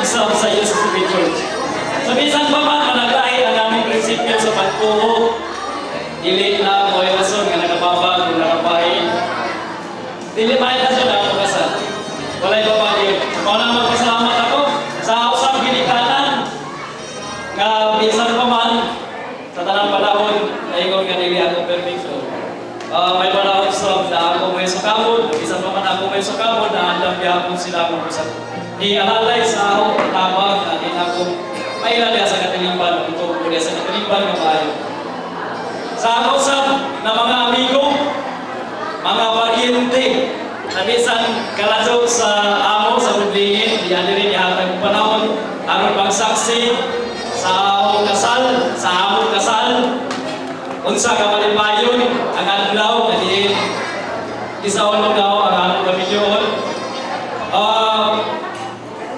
mag-sub sa USP Church. So bisan pa man managlahi ang aming prinsipyo sa pagtuo, dili na mo ay rason nga nakababag o nakabahin. Dili may rason na ako kasal. Walay babag yun. Kung na magpasalamat ako sa usap ginikanan nga bisan pa man sa tanang panahon na ingon nga dili ako perfecto. May panahon sa na ako may sukamod, bisan pa man ako may sukamod na andam gyapon sila akong usap. Alalay sa ako tabag na din ako mailala sa katilimban, ito muli sa katilimban ng bayo. Sa ako sa na mga amigo, mga paryente, na bisan kalasog sa amo, sa budlingin, diyan rin ihatag panahon, aron pagsaksi sa among kasal, sa among kasal, unsa ka malipayon, ang adlaw, na diin, isaon mo daw ang among pamilyon.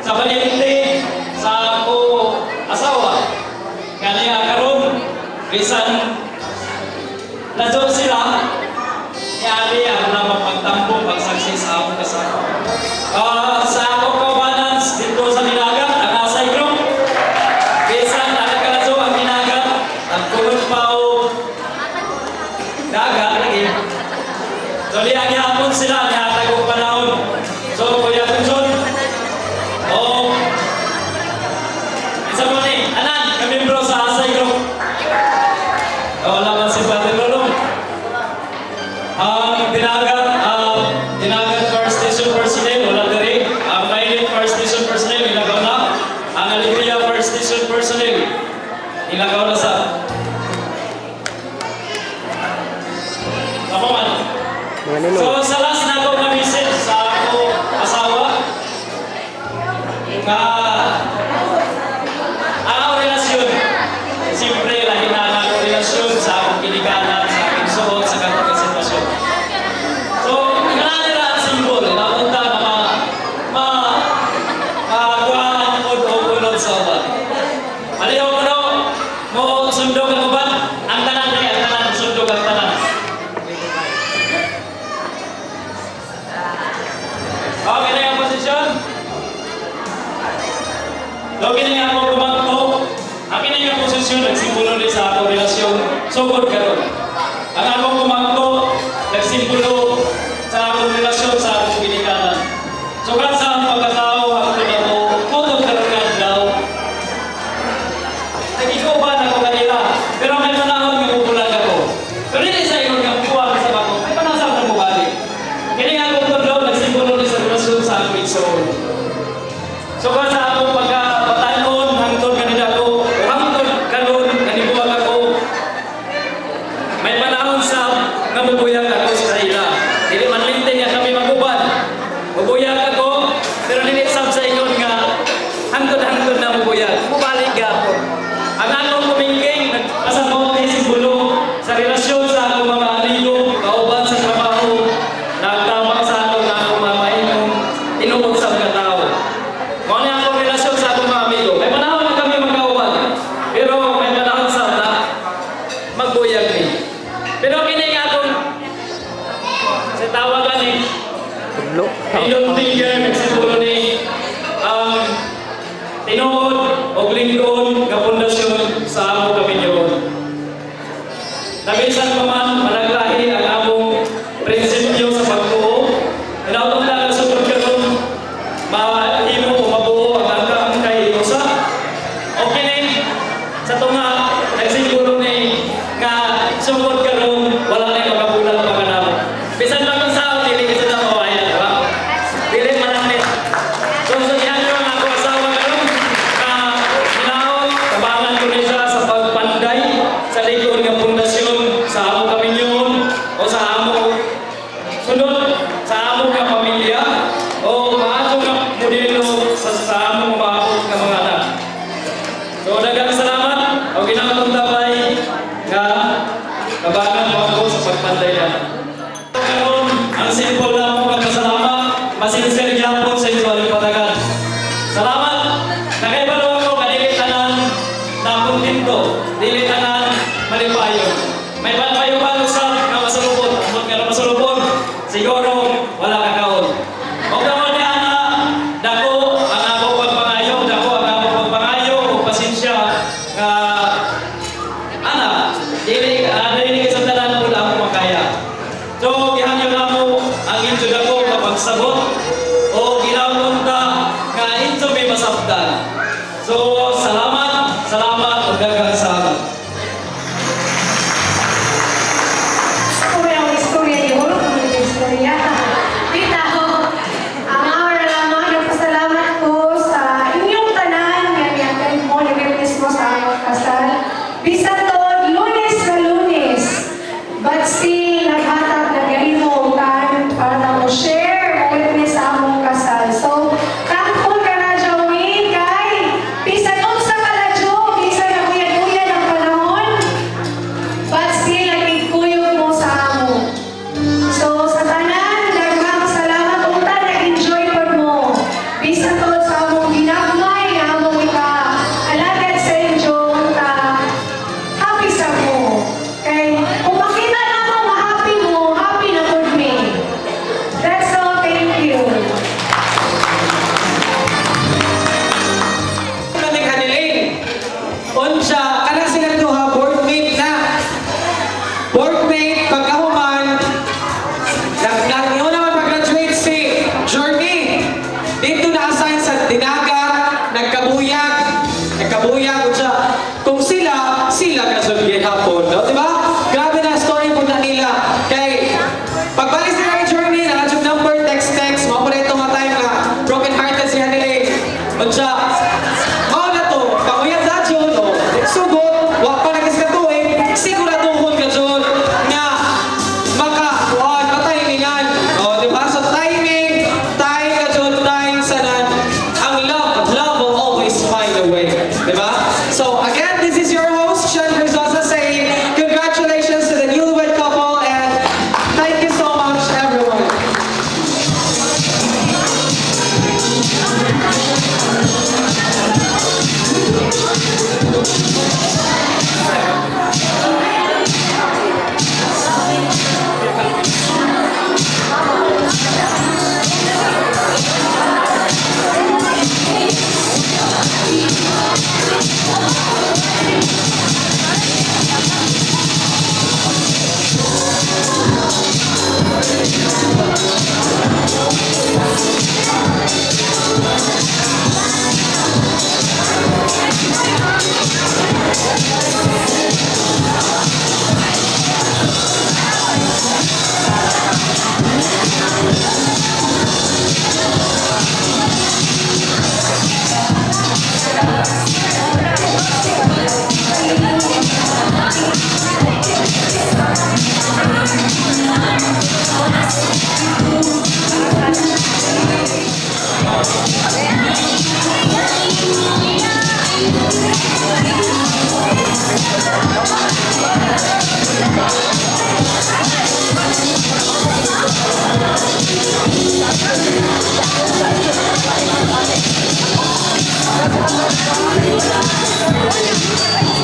Sa paryente, sa ako asawa, kanya karon bisan nasod sila yari ang namang pagtampong pagsaksi sa akong kasal. Sa akong kawanan dito sa Dinagat, ang Asay Group, bisan nakakalaso ang Dinagat, nagkulot pa o dagat lagi. So liyang yapon sila, nihatag o panahon. So Kuya Tunson, isa mo ni, anan, kamembro sa Asay Group. Wala man si Father Lolo. Dinagat First Station Personnel, wala diri. Ang Maylin First Station Personnel, ilagaw na. Ang Alegria First Station Personnel, ilagaw na sa Apa man? So sa last na ako na-visit sa ako asawa, ang relasyon, siyempre lahi na ang relasyon sa akong kinikanan, sa aking suot, sa katong sitwasyon. So, kananira ang simbol, napunta na magawahan mo o unod sa uban. Malihaw mo no, mo sundog ang uban, ang tanan na ang tanan, sundog ang tanan. Okay na yung posisyon? Lagi na nga ako kumangko, akin na yung posisyon, nagsimbolo rin sa akong relasyon, sugod karon. Ang akong kumangko, nagsimbolo sa akong relasyon sa akong ginikanan. So kan sa akong pagkatao, ako na mo, kutog karon nga daw. Nag-ikuban ako kanila, pero may panahon nga pupulag ako. Pero hindi sa ingon nga buwag sa bako, may panasang na mubalik. Kaya nga akong kutog, nagsimbolo rin sa relasyon sa akong igsoon. So kan sa akong pagkapatanon, hangtod kanila ko, hangtod karon kanibuwag ako. May panahon sa nga mabuyag ako sa ila. Dili man lintin nga kami magubad. Mabuyag ako, pero dili sab sa ingon nga hangtod-hangtod na mabuyag. Mubalik gapon. Ang akong kumingking, nagpasabot ni simbolo sa relasyon sa akong mga amigo, kauban sa trabaho, nagtama sa akong na akong mamahinong inuog sa mga tao. Kung ano akong relasyon sa akong mga amigo, may panahon na kami magkauban, pero may panahon sa na magbuyag ni. Pero kini nga akong sa tawagan ni Ilong Tingger, nagsimbolo ni tinuod o lingkod nga pundasyon sa among kaminyoon. Nabisan pa man, managlahi ang among prinsipyo sa pagtuo. Inautong na sugod karon, mahimo o mabuo ang angkay usa. Okay ni, sa tunga, nagsimbolo ni nga sugod karon, wala na makabulag pa kanamo. Bisan pa kung sao, dili kasi na mawayan, diba? Dili manamit. So, yan yung ako asawa karon, hinaon, tabangan ko niya siya sa pagpanday, sa likod ng pundasyon, sa among kaminyoon, o sa among sunod, sa among pamilya, o maatong modelo sa among maabot ng mga anak. So, daghang salamat, o ginamang tabay, nga tabangan mo ako sa pagpanday na. Karon, ang simple na mo pagkasalamat, masinsir gyapon sa inyong patagan. Salamat! Nakaibalo ako kadili tanan na kontento, dili tanan malipayon. May panapayo-palo sa nga masulubon, amot nga na masulubon, siguro wala kakaon. O kamo ni ana, dako ang ako pagpangayo, dako hangin jud ako kapagsabot o ginawon ta nga inyo may masabtan. So salamat, salamat ug daghang salamat. Istorya yun, istorya. Kita ko, ang awal lamang nagpasalamat ko sa inyong tanan, yan mo, nag-witness mo sa among kasal. Bisa to, Lunes na Lunes, but still, naghatag na ganito kan para na mo share, mo witness sa among kasal. So, thankful ka na, Joey, kay, bisa nun sa kaladyo, bisa na kuya-kuya ng panahon, but still, nagkikuyog mo sa amo. So, sa tanan, daghang salamat kung ta nag-enjoy po mo. Bisa to sa among ginagmay, nga among alagad sa inyo, ta happy sa mo. Kay, kung makita na mo, happy na po me. That's all, thank you. Kaming haniling. Unsa, kanang sila duha boardmate na. Boardmate, pagkahuman, nag-iho naman pag-graduate si Journey. Dito na-assign sa Dinaga, nagkabuyag, unsa. Kung sila kasugyan hapon, no? Diba? Grabe na story po na nila. Kay, pagbalik sila kay Journey, nakadyo number, text, mga pa rin itong mga time na broken hearted si haniling. Unsa, mao na to, panguyab na dyan, o, sugot, wak pa nagis ka tuwing, siguraduhon ka dyan, nga, matayimingan. O, diba? So, timing, time ka dyan, time sanan, ang love will always find a way. Diba? So, again, this is your host, Sean Crisosa, saying, congratulations to the newlywed couple, and thank you so much, everyone. Thank you.